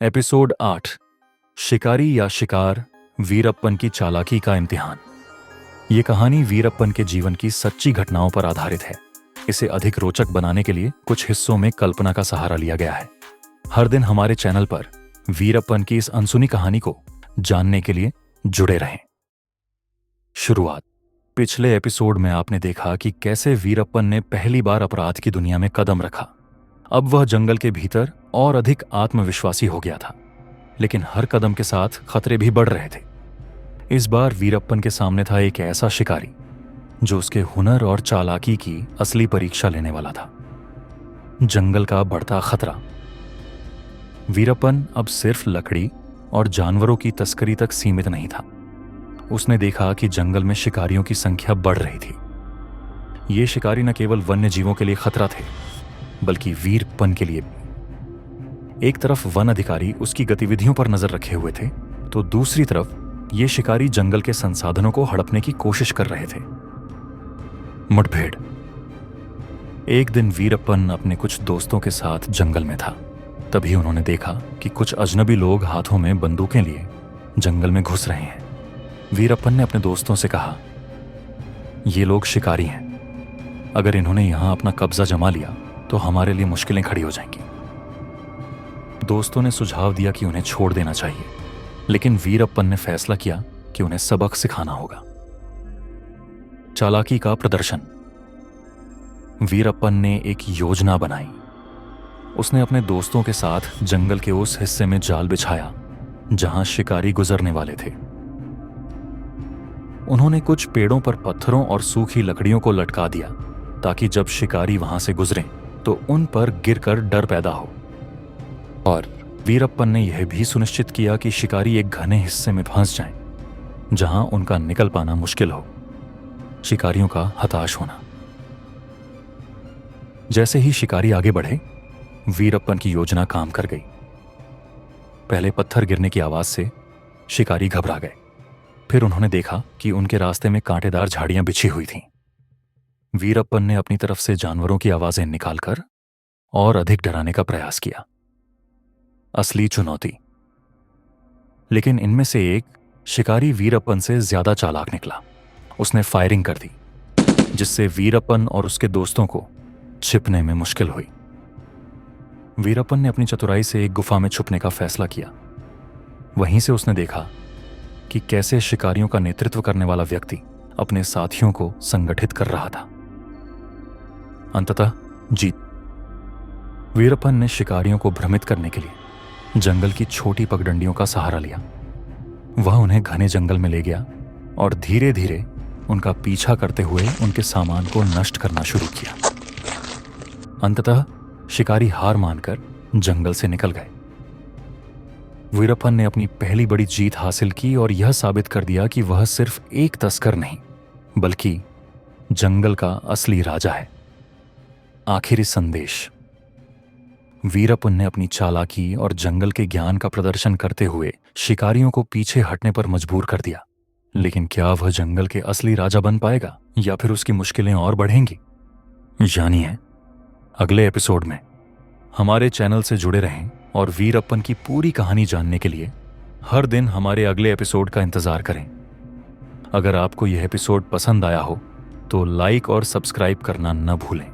Episode 8 शिकारी या शिकार, वीरप्पन की चालाकी का इम्तिहान। ये कहानी वीरप्पन के जीवन की सच्ची घटनाओं पर आधारित है। इसे अधिक रोचक बनाने के लिए कुछ हिस्सों में कल्पना का सहारा लिया गया है। हर दिन हमारे चैनल पर वीरप्पन की इस अनसुनी कहानी को जानने के लिए जुड़े रहें। शुरुआत। पिछले एपिसोड में आपने देखा कि कैसे वीरप्पन ने पहली बार अपराध की दुनिया में कदम रखा। अब वह जंगल के भीतर और अधिक आत्मविश्वासी हो गया था, लेकिन हर कदम के साथ खतरे भी बढ़ रहे थे। इस बार वीरप्पन के सामने था एक ऐसा शिकारी जो उसके हुनर और चालाकी की असली परीक्षा लेने वाला था। जंगल का बढ़ता खतरा। वीरप्पन अब सिर्फ लकड़ी और जानवरों की तस्करी तक सीमित नहीं था। उसने देखा कि जंगल में शिकारियों की संख्या बढ़ रही थी। ये शिकारी न केवल वन्य जीवों के लिए खतरा थे, बल्कि वीरप्पन के लिए भी। एक तरफ वन अधिकारी उसकी गतिविधियों पर नजर रखे हुए थे, तो दूसरी तरफ ये शिकारी जंगल के संसाधनों को हड़पने की कोशिश कर रहे थे। मुठभेड़। एक दिन वीरप्पन अपने कुछ दोस्तों के साथ जंगल में था। तभी उन्होंने देखा कि कुछ अजनबी लोग हाथों में बंदूकें लिए जंगल में घुस रहे हैं। वीरप्पन ने अपने दोस्तों से कहा, ये लोग शिकारी हैं। अगर इन्होंने यहां अपना कब्जा जमा लिया तो हमारे लिए मुश्किलें खड़ी हो जाएंगी। दोस्तों ने सुझाव दिया कि उन्हें छोड़ देना चाहिए, लेकिन वीरप्पन ने फैसला किया कि उन्हें सबक सिखाना होगा। चालाकी का प्रदर्शन। वीरप्पन ने एक योजना बनाई। उसने अपने दोस्तों के साथ जंगल के उस हिस्से में जाल बिछाया जहां शिकारी गुजरने वाले थे। उन्होंने कुछ पेड़ों पर पत्थरों और सूखी लकड़ियों को लटका दिया ताकि जब शिकारी वहां से गुजरें तो उन पर गिरकर डर पैदा हो। और वीरप्पन ने यह भी सुनिश्चित किया कि शिकारी एक घने हिस्से में फंस जाएं, जहां उनका निकल पाना मुश्किल हो। शिकारियों का हताश होना। जैसे ही शिकारी आगे बढ़े, वीरप्पन की योजना काम कर गई। पहले पत्थर गिरने की आवाज से शिकारी घबरा गए। फिर उन्होंने देखा कि उनके रास्ते में कांटेदार झाड़ियां बिछी हुई थीं। वीरप्पन ने अपनी तरफ से जानवरों की आवाजें निकालकर और अधिक डराने का प्रयास किया। असली चुनौती। लेकिन इनमें से एक शिकारी वीरप्पन से ज्यादा चालाक निकला। उसने फायरिंग कर दी, जिससे वीरप्पन और उसके दोस्तों को छिपने में मुश्किल हुई। वीरप्पन ने अपनी चतुराई से एक गुफा में छुपने का फैसला किया। वहीं से उसने देखा कि कैसे शिकारियों का नेतृत्व करने वाला व्यक्ति अपने साथियों को संगठित कर रहा था। अंततः जीत। वीरप्पन ने शिकारियों को भ्रमित करने के लिए जंगल की छोटी पगडंडियों का सहारा लिया। वह उन्हें घने जंगल में ले गया और धीरे धीरे उनका पीछा करते हुए उनके सामान को नष्ट करना शुरू किया। अंततः शिकारी हार मानकर जंगल से निकल गए। वीरप्पन ने अपनी पहली बड़ी जीत हासिल की और यह साबित कर दिया कि वह सिर्फ एक तस्कर नहीं, बल्कि जंगल का असली राजा है। आखिरी संदेश। वीरप्पन ने अपनी चालाकी और जंगल के ज्ञान का प्रदर्शन करते हुए शिकारियों को पीछे हटने पर मजबूर कर दिया। लेकिन क्या वह जंगल के असली राजा बन पाएगा या फिर उसकी मुश्किलें और बढ़ेंगी? जानिए अगले एपिसोड में। हमारे चैनल से जुड़े रहें और वीरप्पन की पूरी कहानी जानने के लिए हर दिन हमारे अगले एपिसोड का इंतजार करें। अगर आपको यह एपिसोड पसंद आया हो तो लाइक और सब्सक्राइब करना न भूलें।